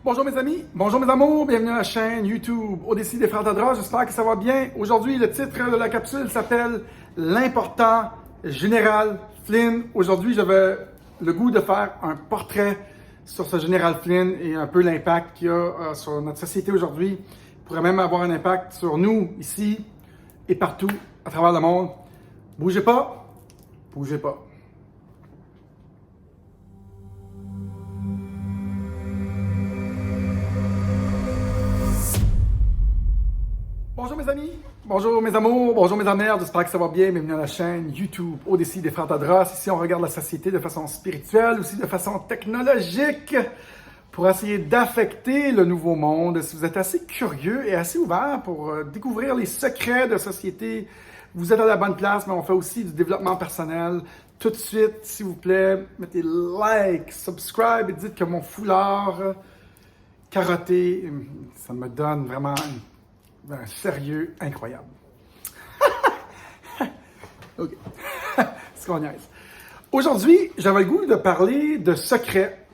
Bonjour mes amis, bonjour mes amours, bienvenue à la chaîne YouTube Odyssey des Frères Tadros, j'espère que ça va bien. Aujourd'hui, le titre de la capsule s'appelle « L'important général Flynn ». Aujourd'hui, j'avais le goût de faire un portrait sur ce général Flynn et un peu l'impact qu'il a sur notre société aujourd'hui. Il pourrait même avoir un impact sur nous, ici et partout à travers le monde. Bougez pas, bougez pas. Bonjour mes amis, bonjour mes amours, bonjour mes amours, j'espère que ça va bien. Bienvenue à la chaîne YouTube Odyssey des Frères Tadros. Ici, on regarde la société de façon spirituelle, aussi de façon technologique, pour essayer d'affecter le nouveau monde. Si vous êtes assez curieux et assez ouvert pour découvrir les secrets de la société, vous êtes à la bonne place, mais on fait aussi du développement personnel. Tout de suite, s'il vous plaît, mettez like, subscribe et dites que mon foulard carotté, ça me donne vraiment un sérieux incroyable. OK. C'est qu'on niaise. Aujourd'hui, j'avais le goût de parler de secrets.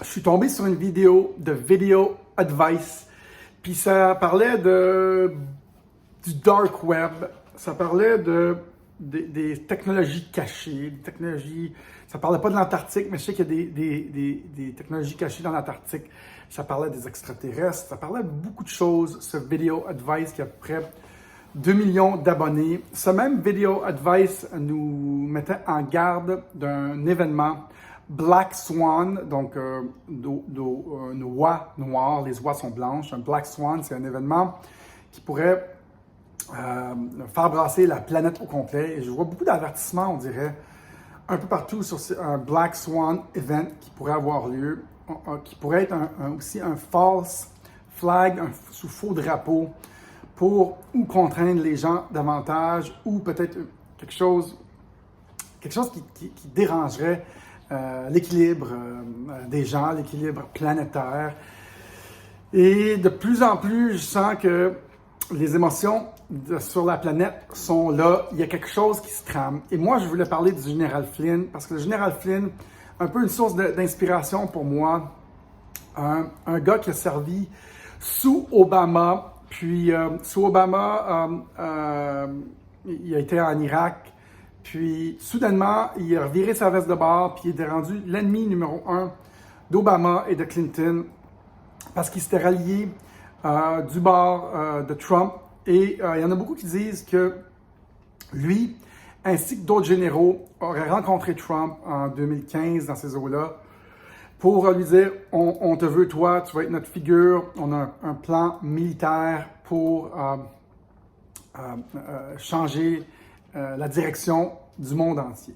Je suis tombé sur une vidéo de Video Advice. Puis ça parlait du dark web. Ça parlait des technologies cachées. Des technologies. Ça parlait pas de l'Antarctique, mais je sais qu'il y a des technologies cachées dans l'Antarctique. Ça parlait des extraterrestres. Ça parlait de beaucoup de choses, ce Video Advice qui a à peu près 2 millions d'abonnés. Ce même Video Advice nous mettait en garde d'un événement Black Swan, donc une oie noire, les oies sont blanches. Un Black Swan, c'est un événement qui pourrait faire brasser la planète au complet. Et je vois beaucoup d'avertissements, on dirait, un peu partout sur un Black Swan event qui pourrait avoir lieu, qui pourrait être aussi un false flag, sous faux drapeau, pour ou contraindre les gens davantage, ou peut-être quelque chose qui dérangerait l'équilibre des gens, l'équilibre planétaire. Et de plus en plus, je sens que les émotions sur la planète sont là. Il y a quelque chose qui se trame. Et moi, je voulais parler du général Flynn, parce que le général Flynn, un peu une source d'inspiration pour moi, un gars qui a servi sous Obama, puis sous Obama, il a été en Irak, puis soudainement, il a reviré sa veste de bord, puis il est rendu l'ennemi numéro 1 d'Obama et de Clinton, parce qu'il s'était rallié du bord de Trump. Et il y en a beaucoup qui disent que lui, ainsi que d'autres généraux, auraient rencontré Trump en 2015 dans ces eaux-là pour lui dire « On te veut, toi, tu vas être notre figure, on a un plan militaire pour changer la direction du monde entier ».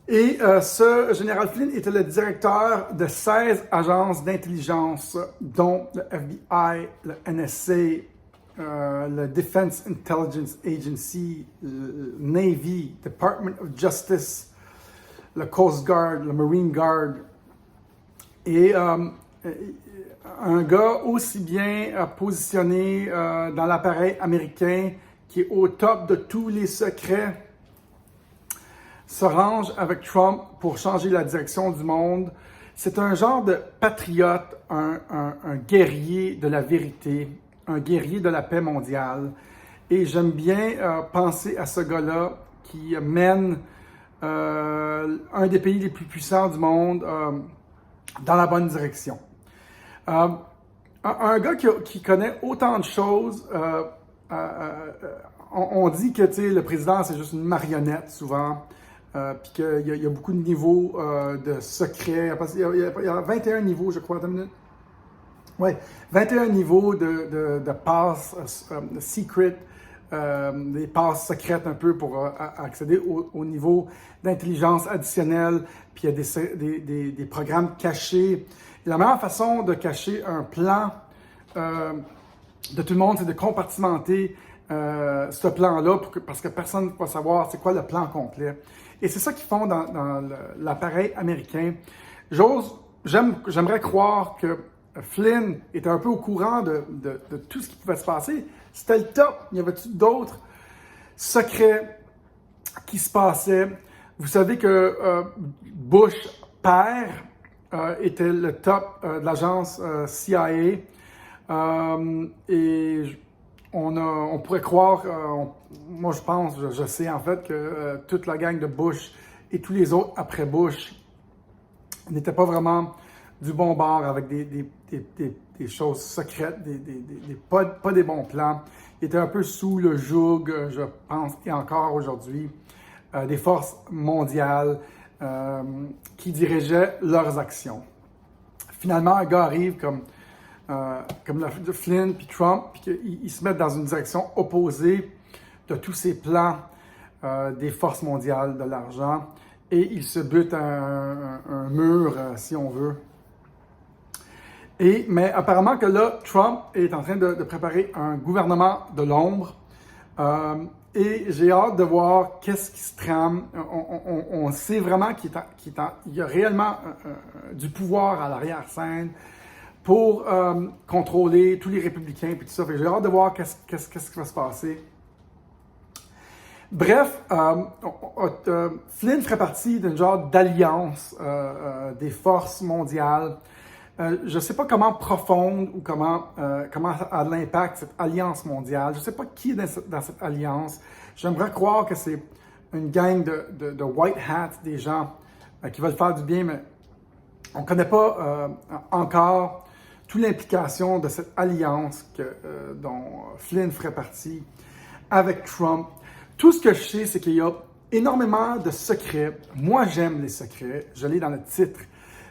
Et ce général Flynn était le directeur de 16 agences d'intelligence, dont le FBI, le NSA, le Defense Intelligence Agency, le Navy, Department of Justice, le Coast Guard, le Marine Guard. Et un gars aussi bien positionné dans l'appareil américain, qui est au top de tous les secrets, se range avec Trump pour changer la direction du monde. C'est un genre de patriote, un guerrier de la vérité, un guerrier de la paix mondiale. Et j'aime bien penser à ce gars-là qui mène un des pays les plus puissants du monde dans la bonne direction. Un gars qui connaît autant de choses, on dit que le président, c'est juste une marionnette souvent. Puis qu'il y a beaucoup de niveaux de secrets. Il y a 21 niveaux, je crois, attends une minute. Oui, 21 niveaux de passes secret, des passes secrètes un peu pour accéder au niveau d'intelligence additionnelle. Puis il y a des programmes cachés. Et la meilleure façon de cacher un plan de tout le monde, c'est de compartimenter ce plan-là parce que personne ne va savoir c'est quoi le plan complet. Et c'est ça qu'ils font dans l'appareil américain. J'aimerais croire que Flynn était un peu au courant de tout ce qui pouvait se passer. C'était le top. Il y avait-tu d'autres secrets qui se passaient? Vous savez que Bush père était le top de l'agence CIA. Et on pourrait croire, moi je pense, je sais en fait que toute la gang de Bush et tous les autres après Bush n'étaient pas vraiment du bon bord avec des choses secrètes, pas des bons plans. Ils étaient un peu sous le joug, je pense, et encore aujourd'hui, des forces mondiales qui dirigeaient leurs actions. Finalement, un gars arrive comme Flynn puis Trump, puis qu'ils se mettent dans une direction opposée de tous ces plans des forces mondiales de l'argent, et ils se butent un mur, si on veut. Mais apparemment que là, Trump est en train de préparer un gouvernement de l'ombre, et j'ai hâte de voir qu'est-ce qui se trame. On sait vraiment qu'il y a réellement du pouvoir à l'arrière-scène pour contrôler tous les républicains et tout ça. J'ai hâte de voir qu'est-ce qui va se passer. Bref, Flynn ferait partie d'un genre d'alliance des forces mondiales. Je ne sais pas comment profonde ou comment a de l'impact cette alliance mondiale. Je ne sais pas qui est dans cette alliance. J'aimerais croire que c'est une gang de white hats, des gens qui veulent faire du bien, mais on ne connaît pas encore toute l'implication de cette alliance dont Flynn ferait partie avec Trump. Tout ce que je sais, c'est qu'il y a énormément de secrets. Moi, j'aime les secrets. Je l'ai dans le titre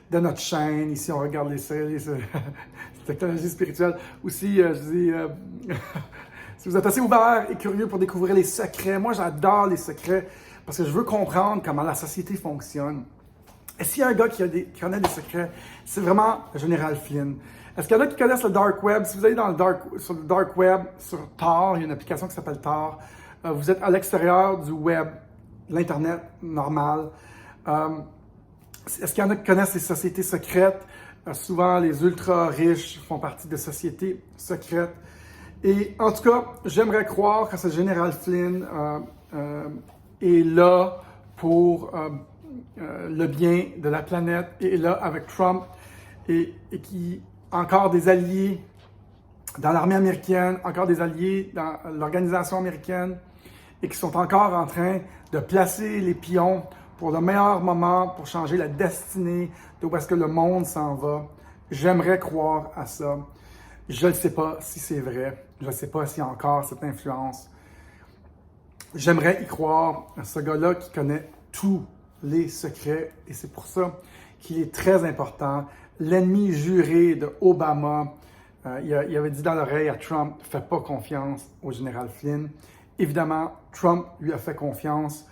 de notre chaîne. Ici, on regarde les technologies spirituelles. Aussi, je dis, si vous êtes assez ouvert et curieux pour découvrir les secrets, moi, j'adore les secrets parce que je veux comprendre comment la société fonctionne. Et s'il y a un gars qui connaît des secrets, c'est vraiment le général Flynn. Est-ce qu'il y en a qui connaissent le Dark Web? Si vous allez sur le Dark Web, sur Tor, il y a une application qui s'appelle Tor. Vous êtes à l'extérieur du web, l'Internet normal. Est-ce qu'il y en a qui connaissent les sociétés secrètes? Souvent, les ultra-riches font partie de sociétés secrètes. Et en tout cas, j'aimerais croire que ce général Flynn est là pour le bien de la planète, et est là avec Trump, et qui a encore des alliés dans l'armée américaine, encore des alliés dans l'organisation américaine, et qui sont encore en train de placer les pions pour le meilleur moment, pour changer la destinée de où est-ce que le monde s'en va. J'aimerais croire à ça. Je ne sais pas si c'est vrai. Je ne sais pas s'il y a encore cette influence. J'aimerais y croire à ce gars-là qui connaît tous les secrets, et c'est pour ça qu'il est très important. L'ennemi juré de Obama, il avait dit dans l'oreille à Trump, « Fais pas confiance au général Flynn ». Évidemment, Trump lui a fait confiance.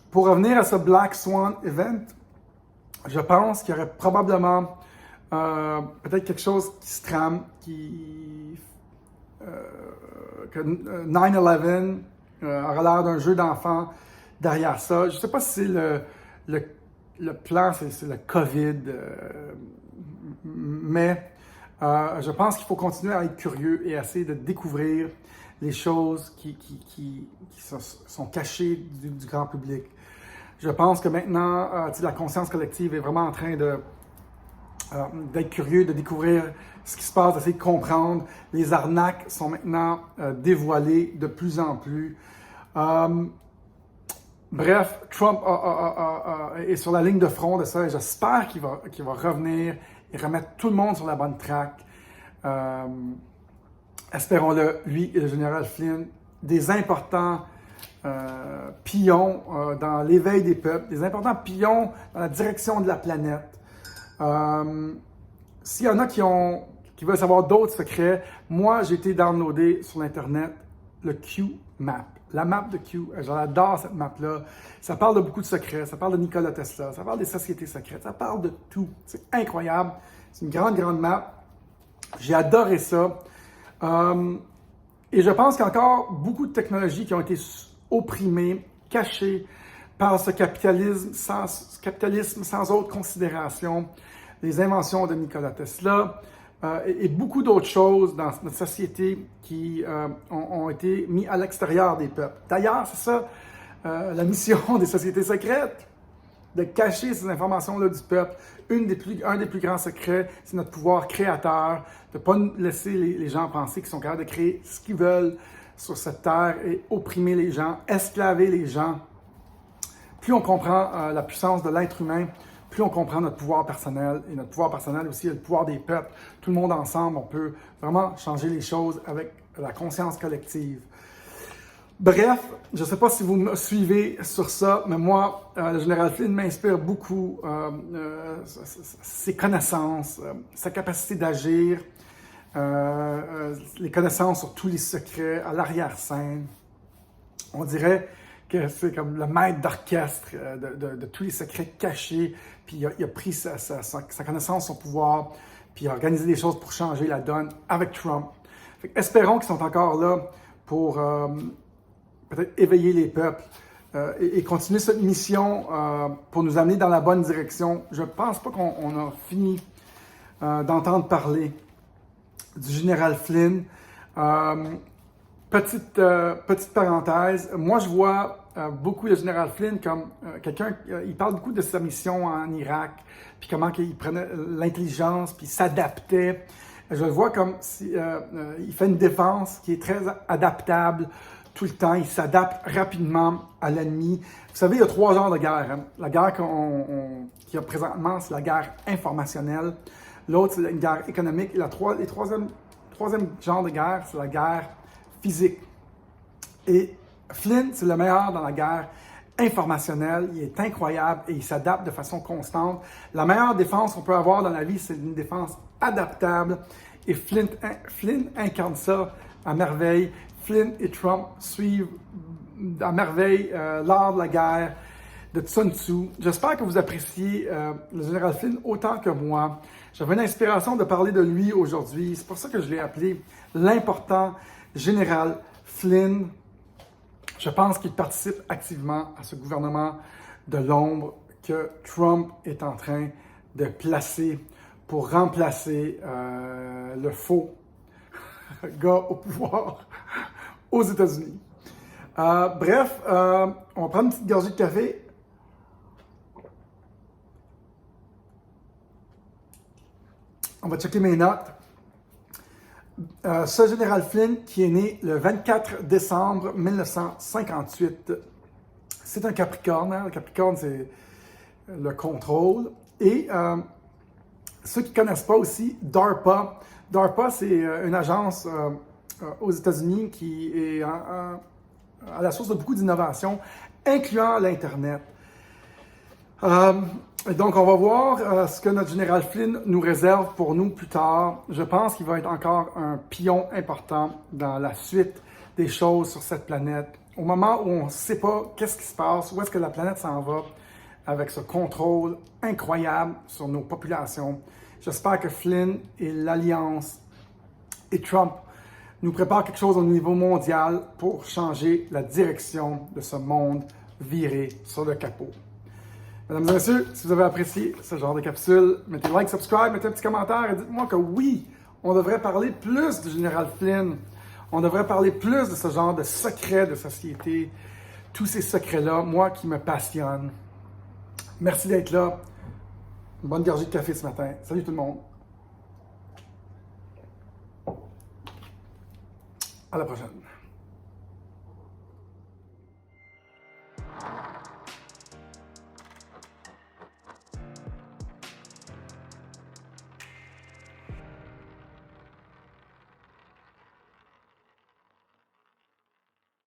Pour revenir à ce Black Swan Event, je pense qu'il y aurait probablement peut-être quelque chose qui se trame, que 9/11 aura l'air d'un jeu d'enfant derrière ça. Je ne sais pas si c'est le plan, c'est le COVID, mais je pense qu'il faut continuer à être curieux et essayer de découvrir les choses qui sont cachées du grand public. Je pense que maintenant, la conscience collective est vraiment en train d'être curieux, de découvrir ce qui se passe, d'essayer de comprendre. Les arnaques sont maintenant dévoilées de plus en plus. Bref, Trump est sur la ligne de front de ça, et j'espère qu'il va revenir et remettre tout le monde sur la bonne track. Espérons-le, lui et le général Flynn, des importants pions dans l'éveil des peuples, des importants pions dans la direction de la planète. S'il y en a qui veulent savoir d'autres secrets, moi j'ai été downloadé sur l'Internet le Q-Map. La map de Q, j'adore cette map-là. Ça parle de beaucoup de secrets, ça parle de Nikola Tesla, ça parle des sociétés secrètes, ça parle de tout. C'est incroyable. C'est une grande, grande map. J'ai adoré ça. Et je pense qu'il y a encore beaucoup de technologies qui ont été opprimées, cachées par ce capitalisme sans autre considération. Les inventions de Nikola Tesla et beaucoup d'autres choses dans notre société qui ont été mis à l'extérieur des peuples. D'ailleurs, c'est ça la mission des sociétés secrètes. de cacher ces informations-là du peuple. Un des plus grands secrets, c'est notre pouvoir créateur, de ne pas laisser les gens penser qu'ils sont capables de créer ce qu'ils veulent sur cette terre et opprimer les gens, esclaver les gens. Plus on comprend la puissance de l'être humain, plus on comprend notre pouvoir personnel. Et notre pouvoir personnel aussi, le pouvoir des peuples. Tout le monde ensemble, on peut vraiment changer les choses avec la conscience collective. Bref, je ne sais pas si vous me suivez sur ça, mais moi, le général Flynn m'inspire beaucoup. Ses connaissances, sa capacité d'agir, les connaissances sur tous les secrets à l'arrière-scène. On dirait que c'est comme le maître d'orchestre de tous les secrets cachés, puis il a pris sa connaissance, son pouvoir, puis il a organisé des choses pour changer la donne avec Trump. Espérons qu'ils sont encore là pour peut-être éveiller les peuples et continuer cette mission pour nous amener dans la bonne direction. Je ne pense pas qu'on a fini d'entendre parler du général Flynn. Petite parenthèse, moi je vois beaucoup le général Flynn comme quelqu'un, il parle beaucoup de sa mission en Irak, puis comment il prenait l'intelligence, puis il s'adaptait. Je le vois comme si il fait une défense qui est très adaptable tout le temps, il s'adapte rapidement à l'ennemi. Vous savez, il y a 3 genres de guerre. Hein? La guerre qu'il y a présentement, c'est la guerre informationnelle. L'autre, c'est une guerre économique. Et le troisième genre de guerre, c'est la guerre physique. Et Flynn, c'est le meilleur dans la guerre informationnelle. Il est incroyable et il s'adapte de façon constante. La meilleure défense qu'on peut avoir dans la vie, c'est une défense adaptable. Et Flynn incarne ça à merveille. Flynn et Trump suivent à merveille l'art de la guerre de Sun Tzu. J'espère que vous appréciez le général Flynn autant que moi. J'avais une inspiration de parler de lui aujourd'hui. C'est pour ça que je l'ai appelé l'important général Flynn. Je pense qu'il participe activement à ce gouvernement de l'ombre que Trump est en train de placer pour remplacer le faux gars au pouvoir aux États-Unis. Bref, on va prendre une petite gorgée de café. On va checker mes notes. Ce général Flynn, qui est né le 24 décembre 1958, c'est un Capricorne. Hein? Le Capricorne, c'est le contrôle. Et ceux qui ne connaissent pas aussi, DARPA. DARPA, c'est une agence aux États-Unis qui est à la source de beaucoup d'innovations, incluant l'Internet. Donc, on va voir ce que notre général Flynn nous réserve pour nous plus tard. Je pense qu'il va être encore un pion important dans la suite des choses sur cette planète. Au moment où on ne sait pas qu'est-ce qui se passe, où est-ce que la planète s'en va, avec ce contrôle incroyable sur nos populations, j'espère que Flynn et l'Alliance et Trump nous préparent quelque chose au niveau mondial pour changer la direction de ce monde viré sur le capot. Mesdames et messieurs, si vous avez apprécié ce genre de capsule, mettez like, subscribe, mettez un petit commentaire et dites-moi que oui, on devrait parler plus du général Flynn. On devrait parler plus de ce genre de secrets de société. Tous ces secrets-là, moi qui me passionnent. Merci d'être là. Une bonne gorgée de café ce matin. Salut tout le monde. À la prochaine.